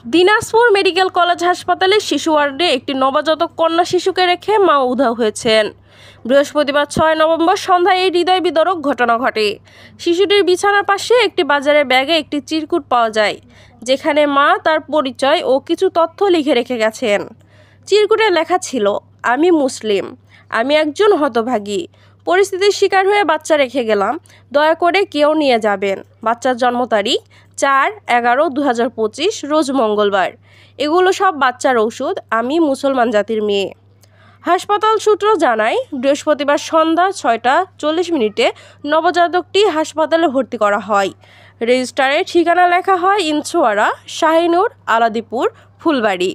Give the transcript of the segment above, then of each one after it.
Dinajpur medical college হাসপাতালের শিশু ওয়ার্ডে একটি নবজাতক কন্যা শিশুকে রেখে মা উধাও হয়েছেন। বৃহস্পতিবার ৬ নভেম্বর সন্ধ্যায় এই হৃদয় বিদারক ঘটনা ঘটে। শিশুটির বিছানার পাশে একটি বাজারের ব্যাগে একটি চিরকুট পাওয়া যায়, যেখানে মা তার পরিচয় ও কিছু তথ্য লিখে রেখে গেছেন। চিরকুটে লেখা ছিল, আমি মুসলিম, আমি একজন হতভাগী, পরিস্থিতির শিকার হয়ে বাচ্চা রেখে গেলাম, দয়া করে কেউ নিয়ে যাবেন। বাচ্চার জন্ম তারিখ ৪/১১/২০২৫ রোজ মঙ্গলবার। এগুলো সব বাচ্চার ওষুধ, আমি মুসলমান জাতির মেয়ে। হাসপাতাল সূত্র জানায়, বৃহস্পতিবার সন্ধ্যা ৬টা ৪০ নবজাতকটি হাসপাতালে ভর্তি করা হয়। রেজিস্টারে ঠিকানা লেখা হয় ইনছোয়ারা, শাহিনুর, আলাদিপুর, ফুলবাড়ি।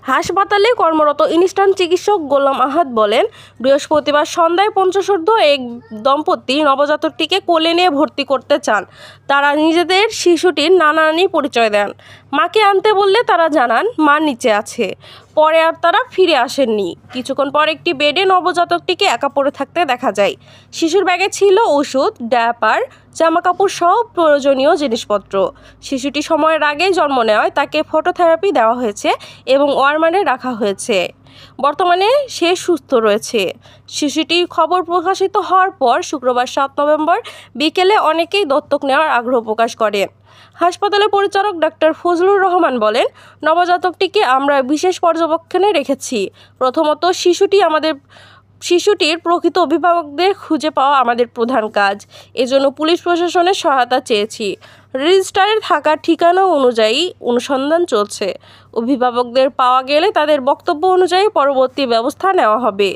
হাসপাতালে কর্মরত ইনস্ট্যান্ট চিকিৎসক গোলাম আহাদ বলেন, বৃহস্পতিবার সন্ধ্যায় পঞ্চশোর্ধ্ব এক দম্পতি নবজাতকটিকে কোলে নিয়ে ভর্তি করতে চান। তারা নিজেদের শিশুটির নানানি পরিচয় দেন। মাকে আনতে বললে তারা জানান মা নিচে আছে। পরে আর তারা ফিরে আসেননি। কিছুক্ষণ পর একটি বেডে নবজাতকটিকে একা পড়ে থাকতে দেখা যায়। শিশুর ব্যাগে ছিল ওষুধ, ডায়াপার, জামাকাপড় সহ প্রয়োজনীয় জিনিসপত্র। শিশুটি সময়ের আগেই জন্ম নেওয়ায় তাকে ফটোথেরাপি দেওয়া হয়েছে এবং ওয়ার্মারে রাখা হয়েছে। বর্তমানে সে সুস্থ রয়েছে। শিশুটির খবর প্রকাশিত হওয়ার পর শুক্রবার ৭ নভেম্বর বিকেলে অনেকেই দত্তক নেওয়ার আগ্রহ প্রকাশ করেন। হাসপাতালের পরিচালক ডাক্তার ফজলুর রহমান বলেন, নবজাতকটিকে আমরা বিশেষ পর্যবেক্ষণে রেখেছি। প্রথমত, শিশুটির প্রকৃত অভিভাবকদের খুঁজে পাওয়া আমাদের প্রধান কাজ। এজন্য পুলিশ প্রশাসনের সহায়তা চেয়েছি। রেজিস্টারে থাকা ঠিকানা অনুযায়ী অনুসন্ধান চলছে। অভিভাবকদের পাওয়া গেলে তাদের বক্তব্য অনুযায়ী পরবর্তী ব্যবস্থা নেওয়া হবে।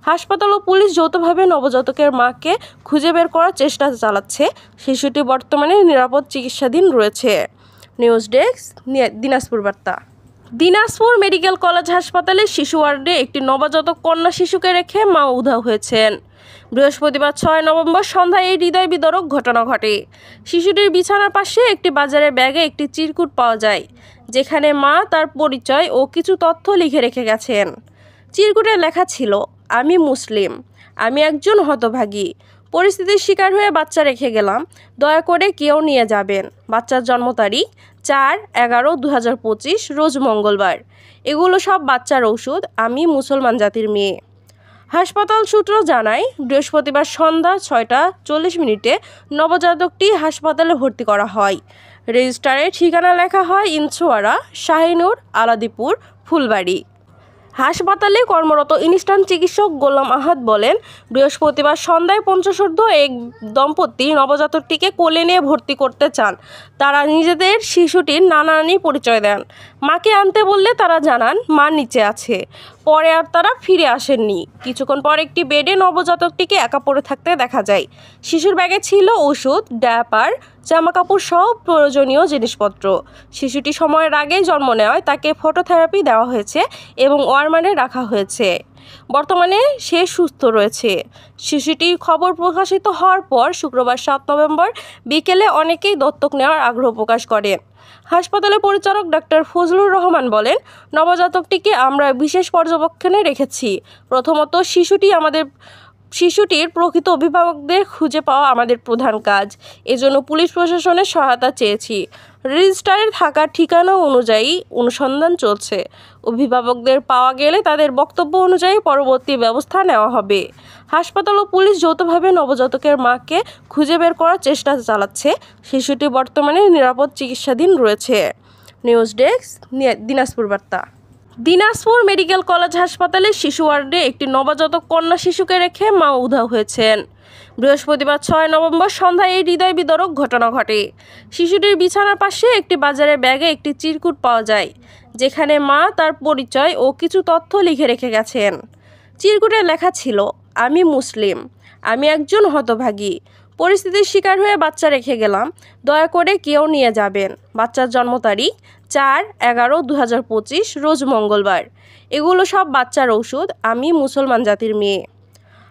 হাসপাতাল ও পুলিশ যৌথভাবে নবজাতকের মাকে খুঁজে বের করার চেষ্টা চালাচ্ছে। শিশুটি বর্তমানে নিরাপদ চিকিৎসাধীন রয়েছে। নিউজ ডেস্ক, দিনাজপুর বার্তা। দিনাজপুর মেডিকেল কলেজ হাসপাতালের শিশু ওয়ার্ডে একটি নবজাতক কন্যা শিশুকে রেখে মা উধাও হয়েছেন। বৃহস্পতিবার ৬ নভেম্বর সন্ধ্যায় এই হৃদয় বিদারক ঘটনা ঘটে। শিশুটির বিছানার পাশে একটি বাজারের ব্যাগে একটি চিরকুট পাওয়া যায়, যেখানে মা তার পরিচয় ও কিছু তথ্য লিখে রেখে গেছেন। চিরকুটে লেখা ছিল, আমি মুসলিম, আমি একজন হতভাগী, পরিস্থিতির শিকার হয়ে বাচ্চা রেখে গেলাম, দয়া করে কেউ নিয়ে যাবেন। বাচ্চার জন্ম তারিখ ৪/১১/২০২৫ রোজ মঙ্গলবার। এগুলো সব বাচ্চার ওষুধ, আমি মুসলমান জাতির মেয়ে। হাসপাতাল সূত্র জানায়, বৃহস্পতিবার সন্ধ্যা ৬টা ৪০ নবজাতকটি হাসপাতালে ভর্তি করা হয়। রেজিস্টারে ঠিকানা লেখা হয় ইনছোয়ারা, শাহিনুর, আলাদিপুর, ফুলবাড়ি। হাসপাতালে কর্মরত ইনস্ট্যান্ট চিকিৎসক গোলাম আহাদ বলেন, বৃহস্পতিবার সন্ধ্যায় পঞ্চশোর্ধ্ব এক দম্পতি নবজাতকটিকে কোলে নিয়ে ভর্তি করতে চান। তারা নিজেদের শিশুটির নানানি পরিচয় দেন। মাকে আনতে বললে তারা জানান মা নিচে আছে। পরে আর তারা ফিরে আসেননি। কিছুক্ষণ পর একটি বেডে নবজাতকটিকে একা পড়ে থাকতে দেখা যায়। শিশুর ব্যাগে ছিল ওষুধ, ডায়াপার, জামাকাপড় সহ প্রয়োজনীয় জিনিসপত্র। শিশুটি সময়ের আগেই জন্ম নেওয়ায় তাকে ফটোথেরাপি দেওয়া হয়েছে এবং ওয়ার্মারে রাখা হয়েছে। বর্তমানে সে সুস্থ রয়েছে। শিশুটির খবর প্রকাশিত হওয়ার পর শুক্রবার ৭ নভেম্বর বিকেলে অনেকেই দত্তক নেওয়ার আগ্রহ প্রকাশ করেন। হাসপাতালের পরিচালক ডাক্তার ফজলুর রহমান বলেন, নবজাতকটিকে আমরা বিশেষ পর্যবেক্ষণে রেখেছি। প্রথমত, শিশুটির প্রকৃত অভিভাবকদের খুঁজে পাওয়া আমাদের প্রধান কাজ। এজন্য পুলিশ প্রশাসনের সহায়তা চেয়েছি। রেজিস্টারে থাকা ঠিকানা অনুযায়ী অনুসন্ধান চলছে। অভিভাবকদের পাওয়া গেলে তাদের বক্তব্য অনুযায়ী পরবর্তী ব্যবস্থা নেওয়া হবে। হাসপাতাল ও পুলিশ যৌথভাবে নবজাতকের মাকে খুঁজে বের করার চেষ্টা চালাচ্ছে। শিশুটি বর্তমানে নিরাপদ চিকিৎসাধীন রয়েছে। নিউজ ডেস্ক, দিনাজপুর বার্তা। দিনাজপুর মেডিকেল কলেজ হাসপাতালের শিশু ওয়ার্ডে একটি নবজাতক কন্যা শিশুকে রেখে মা উধাও হয়েছেন। বৃহস্পতিবার ৬ নভেম্বর সন্ধ্যায় এই হৃদয় বিদারক ঘটনা ঘটে। শিশুটির বিছানার পাশে একটি বাজারের ব্যাগে একটি চিরকুট পাওয়া যায়, যেখানে মা তার পরিচয় ও কিছু তথ্য লিখে রেখে গেছেন। চিরকুটে লেখা ছিল, আমি মুসলিম, আমি একজন হতভাগী, পরিস্থিতির শিকার হয়ে বাচ্চা রেখে গেলাম, দয়া করে কেউ নিয়ে যাবেন। বাচ্চার জন্ম তারিখ ৪/১১/২০২৫ রোজ মঙ্গলবার। এগুলো সব বাচ্চার ওষুধ, আমি মুসলমান জাতির মেয়ে।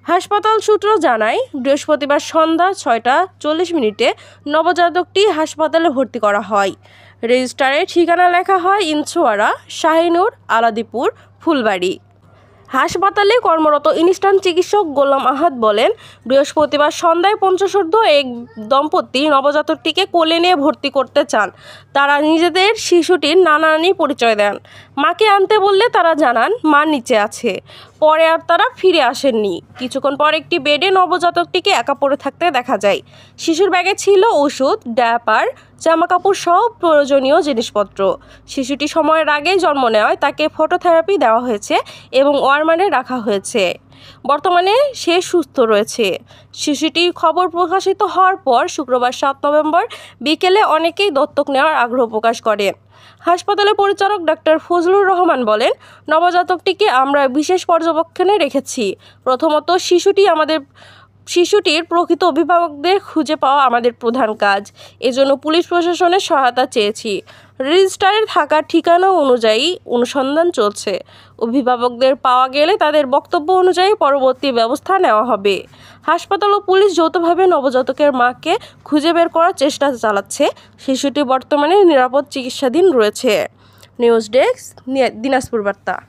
হাসপাতাল সূত্র জানায়, বৃহস্পতিবার সন্ধ্যা ৬টা ৪০ নবজাতকটি হাসপাতালে ভর্তি করা হয়। রেজিস্টারে ঠিকানা লেখা হয় ইনছোয়ারা, শাহিনুর, আলাদিপুর, ফুলবাড়ি। হাসপাতালে কর্মরত ইনস্ট্যান্ট চিকিৎসক গোলাম আহাদ বলেন, বৃহস্পতিবার সন্ধ্যায় 50 এক দম্পতি নবজাতকটিকে কোলে নিয়ে ভর্তি করতে চান। তারা নিজেদের শিশুটির নানা-নানি পরিচয় দেন। মাকে আনতে বললে তারা জানান মা নিচে আছে। পরে আর তারা ফিরে আসেননি। কিছুক্ষণ পর একটি বেডে নবজাতকটিকে একা পড়ে থাকতে দেখা যায়। শিশুর ব্যাগে ছিল ওষুধ, ডায়াপার, জামাকাপড় সহ প্রয়োজনীয় জিনিসপত্র। শিশুটি সময়ের আগেই জন্ম নেওয়ায় তাকে ফটোথেরাপি দেওয়া হয়েছে এবং ওয়ার্মারে রাখা হয়েছে। বর্তমানে সে সুস্থ রয়েছে। শিশুটির খবর প্রকাশিত হওয়ার পর শুক্রবার 7 নভেম্বর বিকেলে অনেকেই দত্তক নেওয়ার আগ্রহ প্রকাশ করেন। হাসপাতালের পরিচালক ডাক্তার ফজলুর রহমান বলেন, নবজাতকটিকে আমরা বিশেষ পর্যবেক্ষণে রেখেছি। প্রথমত শিশুটির প্রকৃত অভিভাবকদের খুঁজে পাওয়া আমাদের প্রধান কাজ। এজন্য পুলিশ প্রশাসনের সহায়তা চেয়েছি। রেজিস্টারে থাকা ঠিকানা অনুযায়ী অনুসন্ধান চলছে। অভিভাবকদের পাওয়া গেলে তাদের বক্তব্য অনুযায়ী পরবর্তী ব্যবস্থা নেওয়া হবে। হাসপাতাল ও পুলিশ যৌথভাবে নবজাতকের মাকে খুঁজে বের করার চেষ্টা চালাচ্ছে। শিশুটি বর্তমানে নিরাপদ চিকিৎসাধীন রয়েছে। নিউজ ডেস্ক, দিনাজপুর বার্তা।